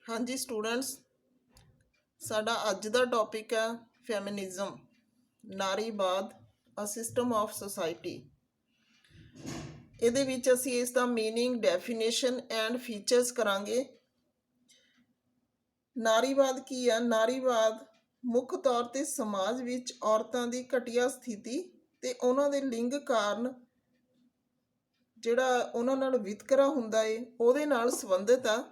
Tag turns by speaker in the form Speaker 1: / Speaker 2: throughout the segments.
Speaker 1: ਹਾਂਜੀ ਸਟੂਡੈਂਟਸ, ਸਾਡਾ ਅੱਜ ਦਾ ਟੌਪਿਕ ਹੈ ਫੈਮਿਨਿਜ਼ਮ, ਨਾਰੀਵਾਦ, ਅ ਸਿਸਟਮ ਆਫ ਸੋਸਾਇਟੀ। ਇਹਦੇ ਵਿੱਚ ਅਸੀਂ ਇਸ ਦਾ ਮੀਨਿੰਗ, ਡੈਫੀਨੇਸ਼ਨ ਐਂਡ ਫੀਚਰਸ ਕਰਾਂਗੇ। ਨਾਰੀਵਾਦ ਕੀ ਹੈ? ਨਾਰੀਵਾਦ ਮੁੱਖ ਤੌਰ 'ਤੇ ਸਮਾਜ ਵਿੱਚ ਔਰਤਾਂ ਦੀ ਘਟੀਆ ਸਥਿਤੀ ਅਤੇ ਉਹਨਾਂ ਦੇ ਲਿੰਗ ਕਾਰਨ ਜਿਹੜਾ ਉਹਨਾਂ ਨਾਲ ਵਿਤਕਰਾ ਹੁੰਦਾ ਏ ਉਹਦੇ ਨਾਲ ਸੰਬੰਧਿਤ ਆ।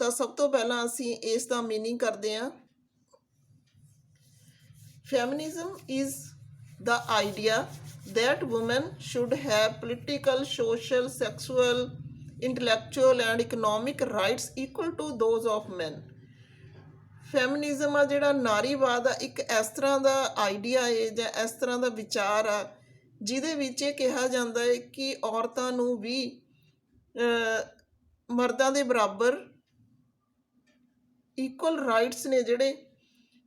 Speaker 1: ਤਾਂ ਸਭ ਤੋਂ ਪਹਿਲਾਂ ਅਸੀਂ ਇਸ ਦਾ ਮੀਨਿੰਗ ਕਰਦੇ ਹਾਂ। Feminism is the idea that women should have political, social, sexual, intellectual and economic rights equal to those of men। Feminism ਆ ਜਿਹੜਾ ਨਾਰੀਵਾਦ ਆ, ਇੱਕ ਇਸ ਤਰ੍ਹਾਂ ਦਾ ਆਈਡੀਆ ਹੈ ਜਾਂ ਇਸ ਤਰ੍ਹਾਂ ਦਾ ਵਿਚਾਰ ਆ ਜਿਹਦੇ ਵਿੱਚ ਇਹ ਕਿਹਾ ਜਾਂਦਾ ਹੈ ਕਿ ਔਰਤਾਂ ਨੂੰ ਵੀ ਮਰਦਾਂ ਦੇ ਬਰਾਬਰ ਇਕੁਅਲ ਰਾਈਟਸ ਨੇ ਜਿਹੜੇ,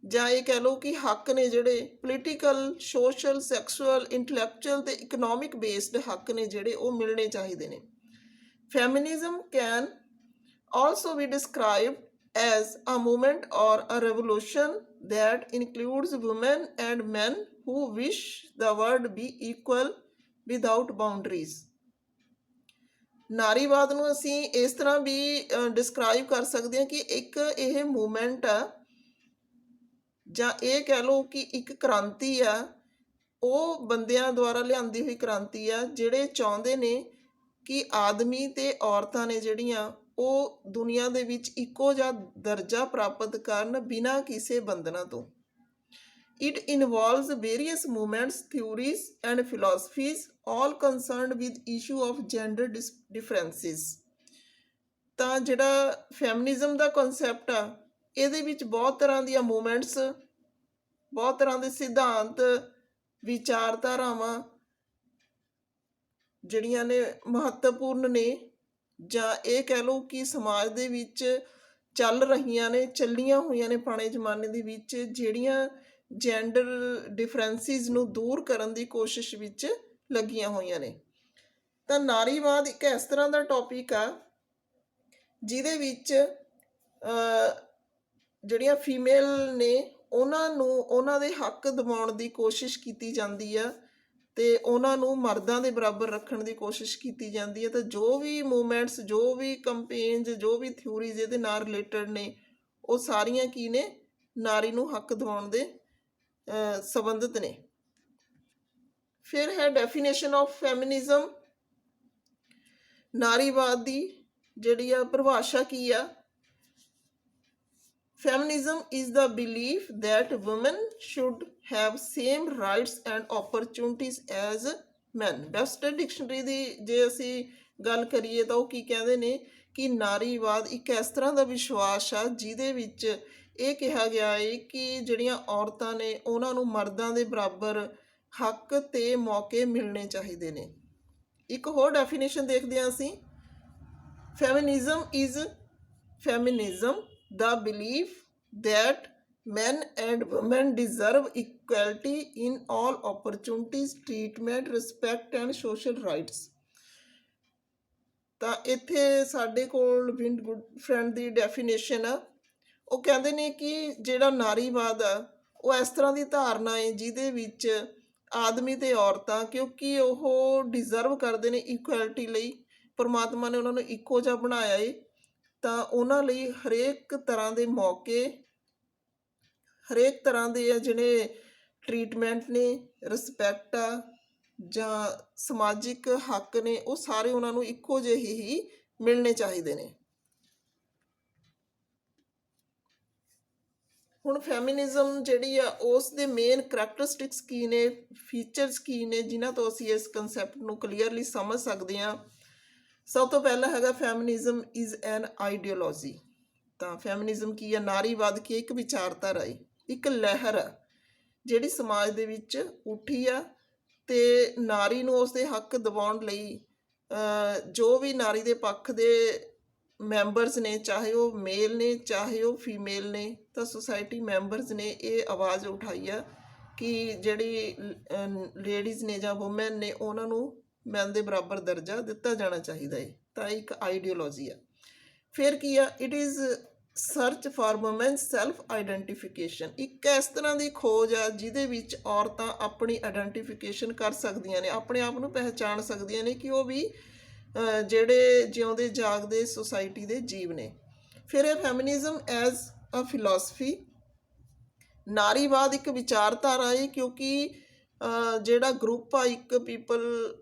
Speaker 1: ਜਾਂ ਇਹ ਕਹਿ ਲਓ ਕਿ ਹੱਕ ਨੇ ਜਿਹੜੇ ਪੋਲੀਟੀਕਲ, ਸੋਸ਼ਲ, ਸੈਕਸੁਅਲ, ਇੰਟਲੈਕਚੁਅਲ ਅਤੇ ਇਕਨੋਮਿਕ ਬੇਸਡ ਹੱਕ ਨੇ ਜਿਹੜੇ ਉਹ ਮਿਲਣੇ ਚਾਹੀਦੇ ਨੇ। Feminism can also B described as a movement or a revolution that includes women and men who wish the world be equal without boundaries। ਨਾਰੀਵਾਦ ਨੂੰ ਅਸੀਂ ਇਸ ਤਰ੍ਹਾਂ ਵੀ ਡਿਸਕ੍ਰਾਈਬ ਕਰ ਸਕਦੇ ਹਾਂ ਕਿ ਇੱਕ ਇਹ ਮੂਵਮੈਂਟ ਆ, ਜਾਂ ਇਹ ਕਹਿ ਲਓ ਕਿ ਇੱਕ ਕ੍ਰਾਂਤੀ ਆ, ਉਹ ਬੰਦਿਆਂ ਦੁਆਰਾ ਲਿਆਂਦੀ ਹੋਈ ਕ੍ਰਾਂਤੀ ਆ ਜਿਹੜੇ ਚਾਹੁੰਦੇ ਨੇ ਕਿ ਆਦਮੀ ਅਤੇ ਔਰਤਾਂ ਨੇ ਜਿਹੜੀਆਂ ਉਹ ਦੁਨੀਆ ਦੇ ਵਿੱਚ ਇੱਕੋ ਜਿਹਾ ਦਰਜਾ ਪ੍ਰਾਪਤ ਕਰਨ ਬਿਨਾਂ ਕਿਸੇ ਬੰਧਨਾਂ ਤੋਂ। It involves various movements, theories and philosophies all concerned with issue of gender differences. ਤਾਂ ਜਿਹੜਾ ਫੈਮਿਨਿਜ਼ਮ ਦਾ ਕਨਸੈਪਟ ਆ ਇਹਦੇ ਵਿੱਚ ਬਹੁਤ ਤਰ੍ਹਾਂ ਦੀਆਂ ਮੂਵਮੈਂਟਸ, ਬਹੁਤ ਤਰ੍ਹਾਂ ਦੇ ਸਿਧਾਂਤ, ਵਿਚਾਰਧਾਰਾਵਾਂ ਜਿਹੜੀਆਂ ਨੇ ਮਹੱਤਵਪੂਰਨ ਨੇ, ਜਾਂ ਇਹ ਕਹਿ ਲਓ ਕਿ ਸਮਾਜ ਦੇ ਵਿੱਚ ਚੱਲ ਰਹੀਆਂ ਨੇ, ਚੱਲੀਆਂ ਹੋਈਆਂ ਨੇ ਪੁਰਾਣੇ ਜ਼ਮਾਨੇ ਦੇ ਵਿੱਚ, ਜਿਹੜੀਆਂ ਜੈਂਡਰ ਡਿਫਰੈਂਸਿਸ ਨੂੰ ਦੂਰ ਕਰਨ ਦੀ ਕੋਸ਼ਿਸ਼ ਵਿੱਚ ਲੱਗੀਆਂ ਹੋਈਆਂ ਨੇ। ਤਾਂ ਨਾਰੀਵਾਦ ਇੱਕ ਇਸ ਤਰ੍ਹਾਂ ਦਾ ਟੌਪਿਕ ਆ ਜਿਹਦੇ ਵਿੱਚ ਜਿਹੜੀਆਂ ਫੀਮੇਲ ਨੇ ਉਹਨਾਂ ਨੂੰ ਉਹਨਾਂ ਦੇ ਹੱਕ ਦਿਵਾਉਣ ਦੀ ਕੋਸ਼ਿਸ਼ ਕੀਤੀ ਜਾਂਦੀ ਆ ਅਤੇ ਉਹਨਾਂ ਨੂੰ ਮਰਦਾਂ ਦੇ ਬਰਾਬਰ ਰੱਖਣ ਦੀ ਕੋਸ਼ਿਸ਼ ਕੀਤੀ ਜਾਂਦੀ ਹੈ। ਤਾਂ ਜੋ ਵੀ ਮੂਵਮੈਂਟਸ, ਜੋ ਵੀ ਕੰਪੇਨਸ, ਜੋ ਵੀ ਥਿਊਰੀਜ਼ ਇਹਦੇ ਨਾਲ ਰਿਲੇਟਡ ਨੇ ਉਹ ਸਾਰੀਆਂ ਕੀ ਨੇ? ਨਾਰੀ ਨੂੰ ਹੱਕ ਦਿਵਾਉਣ ਦੇ ਸੰਬੰਧਿਤ ਨੇ। ਫਿਰ ਹੈ ਡੈਫੀਨੇਸ਼ਨ ਆਫ ਫੈਮਿਨਿਜ਼ਮ। ਨਾਰੀਵਾਦ ਦੀ ਜਿਹੜੀ ਆ ਪਰਿਭਾਸ਼ਾ ਕੀ ਆ? Feminism is the belief that women should have same rights and opportunities as men। Webster dictionary ਦੀ ਜੇ ਅਸੀਂ ਗੱਲ ਕਰੀਏ ਤਾਂ ਉਹ ਕੀ ਕਹਿੰਦੇ ਨੇ ਕਿ ਨਾਰੀਵਾਦ ਇੱਕ ਇਸ ਤਰ੍ਹਾਂ ਦਾ ਵਿਸ਼ਵਾਸ ਆ ਜਿਹਦੇ ਵਿੱਚ ਇਹ ਕਿਹਾ ਗਿਆ ਹੈ ਕਿ ਜਿਹੜੀਆਂ ਔਰਤਾਂ ਨੇ ਉਹਨਾਂ ਨੂੰ ਮਰਦਾਂ ਦੇ ਬਰਾਬਰ ਹੱਕ ਅਤੇ ਮੌਕੇ ਮਿਲਣੇ ਚਾਹੀਦੇ ਨੇ। ਇੱਕ ਹੋਰ ਡੈਫੀਨੇਸ਼ਨ ਦੇਖਦੇ ਹਾਂ ਅਸੀਂ। Feminism the belief that men and women deserve equality in all opportunities, treatment, respect and social rights। ਤਾਂ ਇੱਥੇ ਸਾਡੇ ਕੋਲ ਵਿੰਡ ਗੁੱਡ ਫਰੈਂਡ ਦੀ ਡੈਫੀਨੇਸ਼ਨ ਆ। ਉਹ ਕਹਿੰਦੇ ਨੇ ਕਿ ਜਿਹੜਾ ਨਾਰੀਵਾਦ ਆ ਉਹ ਇਸ ਤਰ੍ਹਾਂ ਦੀ ਧਾਰਨਾ ਹੈ ਜਿਹਦੇ ਵਿੱਚ ਆਦਮੀ ਅਤੇ ਔਰਤਾਂ, ਕਿਉਂਕਿ ਉਹ ਡਿਜ਼ਰਵ ਕਰਦੇ ਨੇ ਇਕੁਐਲਿਟੀ ਲਈ, ਪਰਮਾਤਮਾ ਨੇ ਉਹਨਾਂ ਨੂੰ ਇੱਕੋ ਜਿਹਾ ਬਣਾਇਆ ਏ, ਤਾਂ ਉਹਨਾਂ ਲਈ ਹਰੇਕ ਤਰ੍ਹਾਂ ਦੇ ਮੌਕੇ, ਹਰੇਕ ਤਰ੍ਹਾਂ ਦੇ ਜਿਹੜੇ ਟਰੀਟਮੈਂਟ ਨੇ, ਰਿਸਪੈਕਟ ਆ ਜਾਂ ਸਮਾਜਿਕ ਹੱਕ ਨੇ, ਉਹ ਸਾਰੇ ਉਹਨਾਂ ਨੂੰ ਇੱਕੋ ਜਿਹੇ ਹੀ ਮਿਲਣੇ ਚਾਹੀਦੇ ਨੇ। ਹੁਣ ਫੈਮਿਨਿਜ਼ਮ ਜਿਹੜੀ ਆ ਉਸ ਦੇ ਮੇਨ ਕਰੈਕਟਰਿਸਟਿਕਸ ਕੀ ਨੇ, ਫੀਚਰਸ ਕੀ ਨੇ ਜਿਨ੍ਹਾਂ ਤੋਂ ਅਸੀਂ ਇਸ ਕੰਸੈਪਟ ਨੂੰ ਕਲੀਅਰਲੀ ਸਮਝ ਸਕਦੇ ਹਾਂ। ਸਭ ਤੋਂ ਪਹਿਲਾਂ ਹੈਗਾ ਫੈਮਿਨਿਜ਼ਮ ਇਜ਼ ਐਨ ਆਈਡੀਓਲੋਜੀ। ਤਾਂ ਫੈਮਿਨਿਜ਼ਮ ਕੀ ਹੈ? ਨਾਰੀਵਾਦ ਕੀ ਇੱਕ ਵਿਚਾਰਧਾਰਾ ਹੈ, ਇੱਕ ਲਹਿਰ ਆ ਜਿਹੜੀ ਸਮਾਜ ਦੇ ਵਿੱਚ ਉੱਠੀ ਆ ਅਤੇ ਨਾਰੀ ਨੂੰ ਉਸਦੇ ਹੱਕ ਦਿਵਾਉਣ ਲਈ ਜੋ ਵੀ ਨਾਰੀ ਦੇ ਪੱਖ ਦੇ ਮੈਂਬਰਸ ਨੇ, ਚਾਹੇ ਉਹ ਮੇਲ ਨੇ ਚਾਹੇ ਉਹ ਫੀਮੇਲ ਨੇ, ਤਾਂ ਸੁਸਾਇਟੀ ਮੈਂਬਰਸ ਨੇ ਇਹ ਆਵਾਜ਼ ਉਠਾਈ ਆ ਕਿ ਜਿਹੜੀ ਲੇਡੀਜ਼ ਨੇ ਜਾਂ ਵੂਮੈਨ ਨੇ ਉਹਨਾਂ ਨੂੰ ਮੈਨ ਦੇ ਬਰਾਬਰ ਦਰਜਾ ਦਿੱਤਾ ਜਾਣਾ ਚਾਹੀਦਾ ਹੈ। ਤਾਂ ਇੱਕ ਆਈਡੀਓਲੋਜੀ ਆ। ਫਿਰ ਕੀ ਆ, it is search for woman self identification. ਇੱਕ ਇਸ ਤਰ੍ਹਾਂ ਦੀ ਖੋਜ ਆ ਜਿਹਦੇ ਵਿੱਚ ਔਰਤਾਂ ਆਪਣੀ ਆਈਡੈਂਟੀਫਿਕੇਸ਼ਨ ਕਰ ਸਕਦੀਆਂ ਨੇ, ਆਪਣੇ ਆਪ ਨੂੰ ਪਹਿਚਾਣ ਸਕਦੀਆਂ ਨੇ ਕਿ ਉਹ ਵੀ ਜਿਹੜੇ ਜਿਉਂਦੇ ਜਾਗਦੇ ਸੁਸਾਇਟੀ ਦੇ ਜੀਵ ਨੇ। ਫਿਰ ਇਹ ਫੈਮਿਨਿਜ਼ਮ ਐਜ਼ ਅ ਫਿਲਾਸਫੀ, ਨਾਰੀਵਾਦ ਇੱਕ ਵਿਚਾਰਧਾਰਾ ਹੈ, ਕਿਉਂਕਿ ਜਿਹੜਾ ਗਰੁੱਪ ਆ, ਇੱਕ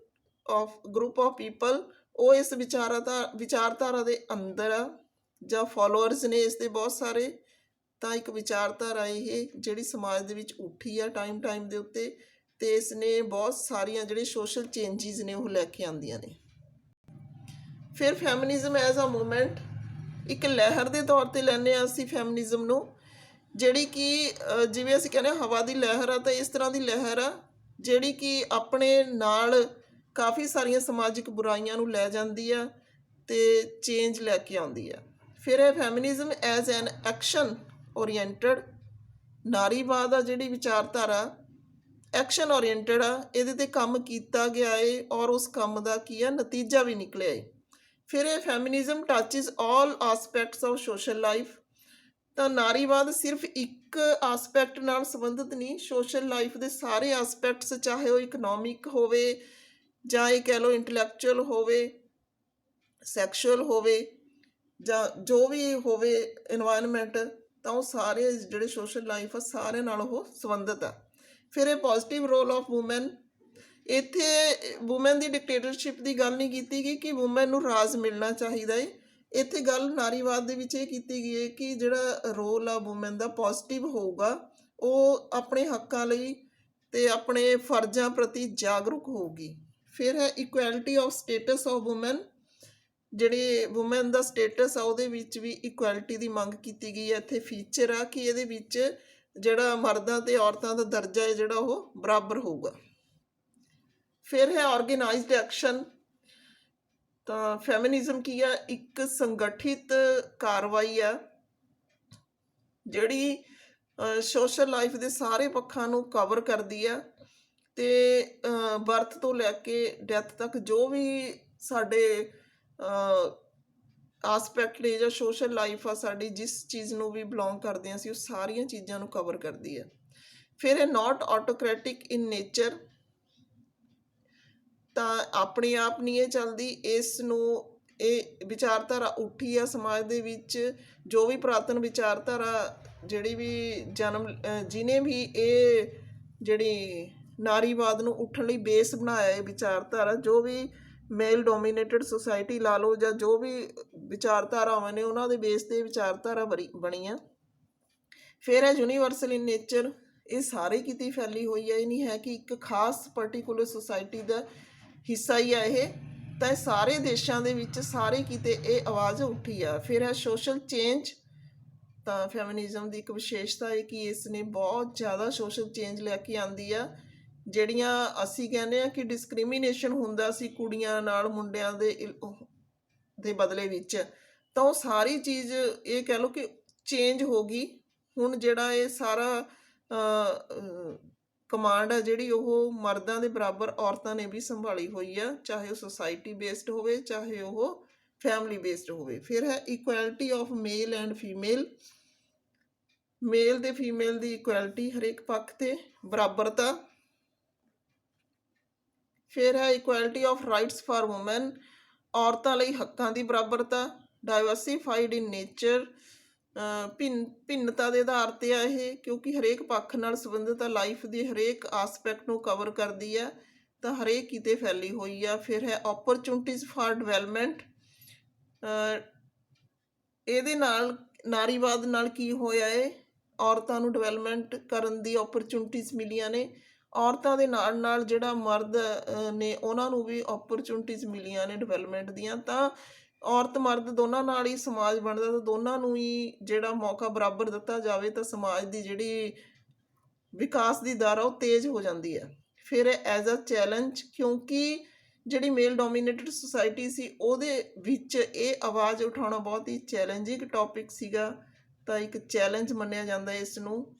Speaker 1: ਗਰੁੱਪ ਆਫ ਪੀਪਲ, ਉਹ ਇਸ ਵਿਚਾਰਧਾਰਾ ਦੇ ਅੰਦਰ ਆ, ਜਾਂ ਫੋਲੋਅਰਸ ਨੇ ਇਸ ਦੇ ਬਹੁਤ ਸਾਰੇ। ਤਾਂ ਇੱਕ ਵਿਚਾਰਧਾਰਾ ਇਹ ਜਿਹੜੀ ਸਮਾਜ ਦੇ ਵਿੱਚ ਉੱਠੀ ਆ ਟਾਈਮ ਦੇ ਉੱਤੇ, ਅਤੇ ਇਸ ਨੇ ਬਹੁਤ ਸਾਰੀਆਂ ਜਿਹੜੇ ਸੋਸ਼ਲ ਚੇਂਜਿਸ ਨੇ ਉਹ ਲੈ ਕੇ ਆਉਂਦੀਆਂ ਨੇ। ਫਿਰ ਫੈਮਿਨਿਜ਼ਮ ਐਜ਼ ਅ ਮੂਵਮੈਂਟ, ਇੱਕ ਲਹਿਰ ਦੇ ਤੌਰ 'ਤੇ ਲੈਂਦੇ ਹਾਂ ਅਸੀਂ ਫੈਮਿਨਿਜ਼ਮ ਨੂੰ, ਜਿਹੜੀ ਕਿ ਜਿਵੇਂ ਅਸੀਂ ਕਹਿੰਦੇ ਹਾਂ ਹਵਾ ਦੀ ਲਹਿਰ ਆ, ਤਾਂ ਇਸ ਤਰ੍ਹਾਂ ਦੀ ਲਹਿਰ ਆ ਜਿਹੜੀ ਕਿ ਆਪਣੇ ਨਾਲ ਕਾਫੀ ਸਾਰੀਆਂ ਸਮਾਜਿਕ ਬੁਰਾਈਆਂ ਨੂੰ ਲੈ ਜਾਂਦੀ ਆ ਅਤੇ ਚੇਂਜ ਲੈ ਕੇ ਆਉਂਦੀ ਆ। ਫਿਰ ਇਹ feminism as an action oriented, ਨਾਰੀਵਾਦ ਆ ਜਿਹੜੀ ਵਿਚਾਰਧਾਰਾ ਐਕਸ਼ਨ ਓਰੀਐਂਟਡ ਆ, ਇਹਦੇ 'ਤੇ ਕੰਮ ਕੀਤਾ ਗਿਆ ਏ ਔਰ ਉਸ ਕੰਮ ਦਾ ਕੀ ਆ, ਨਤੀਜਾ ਵੀ ਨਿਕਲਿਆ ਏ। ਫਿਰ ਇਹ feminism touches all aspects of social life, ਤਾਂ ਨਾਰੀਵਾਦ ਸਿਰਫ ਇੱਕ ਆਸਪੈਕਟ ਨਾਲ ਸੰਬੰਧਿਤ ਨਹੀਂ, ਸੋਸ਼ਲ ਲਾਈਫ ਦੇ ਸਾਰੇ ਆਸਪੈਕਟਸ, ਚਾਹੇ ਉਹ ਇਕਨੋਮਿਕ ਹੋਵੇ, ਜਾਂ ਇਹ ਕਹਿ ਲਓ ਇੰਟਲੈਕਚੁਅਲ ਹੋਵੇ, ਸੈਕਸ਼ੂਅਲ ਹੋਵੇ, ਜਾਂ ਜੋ ਵੀ ਹੋਵੇ ਇਨਵਾਇਰਨਮੈਂਟ, ਤਾਂ ਉਹ ਸਾਰੇ ਜਿਹੜੇ ਸੋਸ਼ਲ ਲਾਈਫ ਆ ਸਾਰਿਆਂ ਨਾਲ ਉਹ ਸੰਬੰਧਿਤ ਆ। ਫਿਰ ਇਹ ਪੋਜ਼ੀਟਿਵ ਰੋਲ ਆਫ ਵੂਮੈਨ, ਇੱਥੇ ਵੂਮੈਨ ਦੀ ਡਿਕਟੇਟਰਸ਼ਿਪ ਦੀ ਗੱਲ ਨਹੀਂ ਕੀਤੀ ਗਈ ਕਿ ਵੂਮੈਨ ਨੂੰ ਰਾਜ ਮਿਲਣਾ ਚਾਹੀਦਾ ਹੈ। ਇੱਥੇ ਗੱਲ ਨਾਰੀਵਾਦ ਦੇ ਵਿੱਚ ਇਹ ਕੀਤੀ ਗਈ ਹੈ ਕਿ ਜਿਹੜਾ ਰੋਲ ਆ ਵੂਮੈਨ ਦਾ ਪੋਜ਼ੀਟਿਵ ਹੋਊਗਾ, ਉਹ ਆਪਣੇ ਹੱਕਾਂ ਲਈ ਅਤੇ ਆਪਣੇ ਫਰਜ਼ਾਂ ਪ੍ਰਤੀ ਜਾਗਰੂਕ ਹੋਊਗੀ। ਫਿਰ ਹੈ equality of status of women, ਜਿਹੜੀ ਵੂਮੈਨ ਦਾ ਸਟੇਟਸ ਆ ਉਹਦੇ ਵਿੱਚ ਵੀ ਇਕੁਐਲਿਟੀ ਦੀ ਮੰਗ ਕੀਤੀ ਗਈ ਹੈ। ਇੱਥੇ ਫੀਚਰ ਆ ਕਿ ਇਹਦੇ ਵਿੱਚ ਜਿਹੜਾ ਮਰਦਾਂ ਅਤੇ ਔਰਤਾਂ ਦਾ ਦਰਜਾ ਹੈ ਜਿਹੜਾ ਉਹ ਬਰਾਬਰ ਹੋਊਗਾ। ਫਿਰ ਹੈ ਆਰਗੇਨਾਈਜ਼ਡ ਐਕਸ਼ਨ, ਤਾਂ ਫੈਮਿਨਿਜ਼ਮ ਕੀ ਆ, ਇੱਕ ਸੰਗਠਿਤ ਕਾਰਵਾਈ ਆ ਜਿਹੜੀ ਸੋਸ਼ਲ ਲਾਈਫ ਦੇ ਸਾਰੇ ਪੱਖਾਂ ਨੂੰ ਕਵਰ ਕਰਦੀ ਆ, ਅਤੇ ਬਰਥ ਤੋਂ ਲੈ ਕੇ ਡੈਥ ਤੱਕ ਜੋ ਵੀ ਸਾਡੇ ਆਸਪੈਕਟ ਨੇ ਜਾਂ ਸੋਸ਼ਲ ਲਾਈਫ ਆ ਸਾਡੀ, ਜਿਸ ਚੀਜ਼ ਨੂੰ ਵੀ ਬਿਲੋਂਗ ਕਰਦੇ ਹਾਂ ਅਸੀਂ, ਉਹ ਸਾਰੀਆਂ ਚੀਜ਼ਾਂ ਨੂੰ ਕਵਰ ਕਰਦੀ ਹੈ। ਫਿਰ ਇਹ ਨਾਟ ਆਟੋਕ੍ਰੈਟਿਕ ਇਨ ਨੇਚਰ, ਤਾਂ ਆਪਣੇ ਆਪ ਨਹੀਂ ਇਹ ਚੱਲਦੀ, ਇਸ ਨੂੰ ਇਹ ਵਿਚਾਰਧਾਰਾ ਉੱਠੀ ਆ ਸਮਾਜ ਦੇ ਵਿੱਚ, ਜੋ ਵੀ ਪੁਰਾਤਨ ਵਿਚਾਰਧਾਰਾ ਜਿਹੜੀ ਵੀ ਜਿਹਨੇ ਵੀ ਇਹ ਜਿਹੜੀ ਨਾਰੀਵਾਦ ਨੂੰ ਉੱਠਣ ਲਈ ਬੇਸ ਬਣਾਇਆ ਇਹ ਵਿਚਾਰਧਾਰਾ, ਜੋ ਵੀ ਮੇਲ ਡੋਮੀਨੇਟਡ ਸੁਸਾਇਟੀ ਲਾ ਲਓ ਜਾਂ ਜੋ ਵੀ ਵਿਚਾਰਧਾਰਾਵਾਂ ਨੇ ਉਹਨਾਂ ਦੇ ਬੇਸ 'ਤੇ ਵਿਚਾਰਧਾਰਾ ਬਣੀ ਆ। ਫਿਰ ਹੈ ਯੂਨੀਵਰਸਲ ਇਨ ਨੇਚਰ, ਇਹ ਸਾਰੇ ਕਿਤੇ ਫੈਲੀ ਹੋਈ ਹੈ, ਇਹ ਨਹੀਂ ਹੈ ਕਿ ਇੱਕ ਖਾਸ ਪਰਟੀਕੂਲਰ ਸੁਸਾਇਟੀ ਦਾ ਹਿੱਸਾ ਹੀ ਆ ਇਹ, ਤਾਂ ਇਹ ਸਾਰੇ ਦੇਸ਼ਾਂ ਦੇ ਵਿੱਚ ਸਾਰੇ ਕਿਤੇ ਇਹ ਆਵਾਜ਼ ਉੱਠੀ ਆ। ਫਿਰ ਹੈ ਸੋਸ਼ਲ ਚੇਂਜ, ਤਾਂ ਫੈਮਿਨਿਜ਼ਮ ਦੀ ਇੱਕ ਵਿਸ਼ੇਸ਼ਤਾ ਹੈ ਕਿ ਇਸ ਨੇ ਬਹੁਤ ਜ਼ਿਆਦਾ ਸੋਸ਼ਲ ਚੇਂਜ ਲੈ ਕੇ ਆਉਂਦੀ ਆ। ਜਿਹੜੀਆਂ ਅਸੀਂ ਕਹਿੰਦੇ ਹਾਂ ਕਿ ਡਿਸਕ੍ਰਿਮੀਨੇਸ਼ਨ ਹੁੰਦਾ ਸੀ ਕੁੜੀਆਂ ਨਾਲ ਮੁੰਡਿਆਂ ਦੇ ਬਦਲੇ ਵਿੱਚ, ਤਾਂ ਉਹ ਸਾਰੀ ਚੀਜ਼ ਇਹ ਕਹਿ ਲਓ ਕਿ ਚੇਂਜ ਹੋ ਗਈ। ਹੁਣ ਜਿਹੜਾ ਇਹ ਸਾਰਾ ਕਮਾਂਡ ਆ ਜਿਹੜੀ ਉਹ ਮਰਦਾਂ ਦੇ ਬਰਾਬਰ ਔਰਤਾਂ ਨੇ ਵੀ ਸੰਭਾਲੀ ਹੋਈ ਆ, ਚਾਹੇ ਉਹ ਸੁਸਾਇਟੀ ਬੇਸਡ ਹੋਵੇ ਚਾਹੇ ਉਹ ਫੈਮਿਲੀ ਬੇਸਡ ਹੋਵੇ। ਫਿਰ ਹੈ equality of male and female, male ਤੇ ਫੀਮੇਲ ਦੀ ਇਕੁਐਲਿਟੀ, ਹਰੇਕ ਪੱਖ 'ਤੇ ਬਰਾਬਰਤਾ। ਫਿਰ ਹੈ equality of rights for women, ਔਰਤਾਂ ਲਈ ਹੱਕਾਂ ਦੀ ਬਰਾਬਰਤਾ। ਡਾਇਵਰਸੀਫਾਈਡ ਇਨ ਨੇਚਰ, ਭਿੰਨਤਾ ਦੇ ਆਧਾਰ 'ਤੇ ਆ ਇਹ, ਕਿਉਂਕਿ ਹਰੇਕ ਪੱਖ ਨਾਲ ਸੰਬੰਧਿਤ ਆ, ਲਾਈਫ ਦੀ ਹਰੇਕ ਆਸਪੈਕਟ ਨੂੰ ਕਵਰ ਕਰਦੀ ਆ, ਤਾਂ ਹਰੇਕ ਕਿਤੇ ਫੈਲੀ ਹੋਈ ਆ। ਫਿਰ ਹੈ ਓਪਰਚੁਨਿਟੀਜ਼ ਫਾਰ ਡਿਵੈਲਪਮੈਂਟ, ਇਹਦੇ ਨਾਲ ਨਾਰੀਵਾਦ ਨਾਲ ਕੀ ਹੋਇਆ ਹੈ, ਔਰਤਾਂ ਨੂੰ ਡਿਵੈਲਪਮੈਂਟ ਕਰਨ ਦੀ ਓਪਰਚੁਨਿਟੀਜ਼ ਮਿਲੀਆਂ ਨੇ, ਔਰਤਾਂ ਦੇ ਨਾਲ ਜਿਹੜਾ ਮਰਦ ਨੇ ਉਹਨਾਂ ਨੂੰ ਵੀ ਓਪਰਚੁਨਿਟੀਜ਼ ਮਿਲੀਆਂ ਨੇ ਡਿਵੈਲਪਮੈਂਟ ਦੀਆਂ। ਤਾਂ ਔਰਤ ਮਰਦ ਦੋਨਾਂ ਨਾਲ ਹੀ ਸਮਾਜ ਬਣਦਾ, ਤਾਂ ਦੋਨਾਂ ਨੂੰ ਹੀ ਜਿਹੜਾ ਮੌਕਾ ਬਰਾਬਰ ਦਿੱਤਾ ਜਾਵੇ ਤਾਂ ਸਮਾਜ ਦੀ ਜਿਹੜੀ ਵਿਕਾਸ ਦੀ ਦਰ ਆ ਉਹ ਤੇਜ਼ ਹੋ ਜਾਂਦੀ ਹੈ। ਫਿਰ ਐਜ਼ ਅ ਚੈਲੰਜ, ਕਿਉਂਕਿ ਜਿਹੜੀ ਮੇਲ ਡੋਮੀਨੇਟਡ ਸੁਸਾਇਟੀ ਸੀ ਉਹਦੇ ਵਿੱਚ ਇਹ ਆਵਾਜ਼ ਉਠਾਉਣਾ ਬਹੁਤ ਹੀ ਚੈਲੰਜਿੰਗ ਟੌਪਿਕ ਸੀਗਾ, ਤਾਂ ਇੱਕ ਚੈਲੰਜ ਮੰਨਿਆ ਜਾਂਦਾ ਇਸ ਨੂੰ,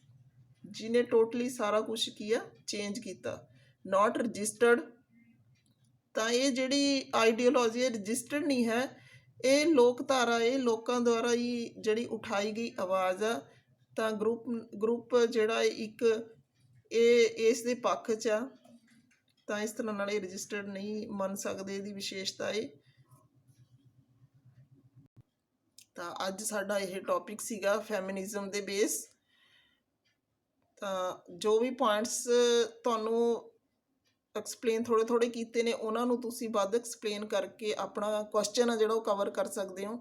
Speaker 1: ਜਿਹਨੇ ਟੋਟਲੀ ਸਾਰਾ ਕੁਛ ਕੀ ਆ ਚੇਂਜ ਕੀਤਾ। ਨਾਟ ਰਜਿਸਟਰਡ, ਤਾਂ ਇਹ ਜਿਹੜੀ ਆਈਡੀਓਲੋਜੀ ਹੈ ਰਜਿਸਟਰਡ ਨਹੀਂ ਹੈ, ਇਹ ਲੋਕਧਾਰਾ ਇਹ ਲੋਕਾਂ ਦੁਆਰਾ ਹੀ ਜਿਹੜੀ ਉਠਾਈ ਗਈ ਆਵਾਜ਼ ਆ, ਤਾਂ ਗਰੁੱਪ ਜਿਹੜਾ ਇੱਕ ਇਹ ਇਸ ਦੇ ਪੱਖ 'ਚ ਆ, ਤਾਂ ਇਸ ਤਰ੍ਹਾਂ ਨਾਲ ਇਹ ਰਜਿਸਟਰਡ ਨਹੀਂ ਮੰਨ ਸਕਦੇ, ਇਹਦੀ ਵਿਸ਼ੇਸ਼ਤਾ ਇਹ। ਤਾਂ ਅੱਜ ਸਾਡਾ ਇਹ ਟੌਪਿਕ ਸੀਗਾ ਫੈਮਿਨਿਜ਼ਮ ਦੇ ਬੇਸ। ਤਾਂ ਜੋ ਵੀ ਪੁਆਇੰਟਸ ਤੁਹਾਨੂੰ ਐਕਸਪਲੇਨ ਥੋੜ੍ਹੇ ਕੀਤੇ ਨੇ, ਉਹਨਾਂ ਨੂੰ ਤੁਸੀਂ ਵੱਧ ਐਕਸਪਲੇਨ ਕਰਕੇ ਆਪਣਾ ਕੁਐਸਚਨ ਆ ਜਿਹੜਾ ਉਹ ਕਵਰ ਕਰ ਸਕਦੇ ਹੋ।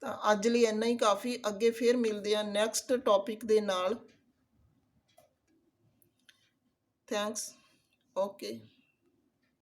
Speaker 1: ਤਾਂ ਅੱਜ ਲਈ ਇੰਨਾ ਹੀ ਕਾਫੀ। ਅੱਗੇ ਫਿਰ ਮਿਲਦੇ ਆ ਨੈਕਸਟ ਟੌਪਿਕ ਦੇ ਨਾਲ। ਥੈਂਕਸ। ਓਕੇ।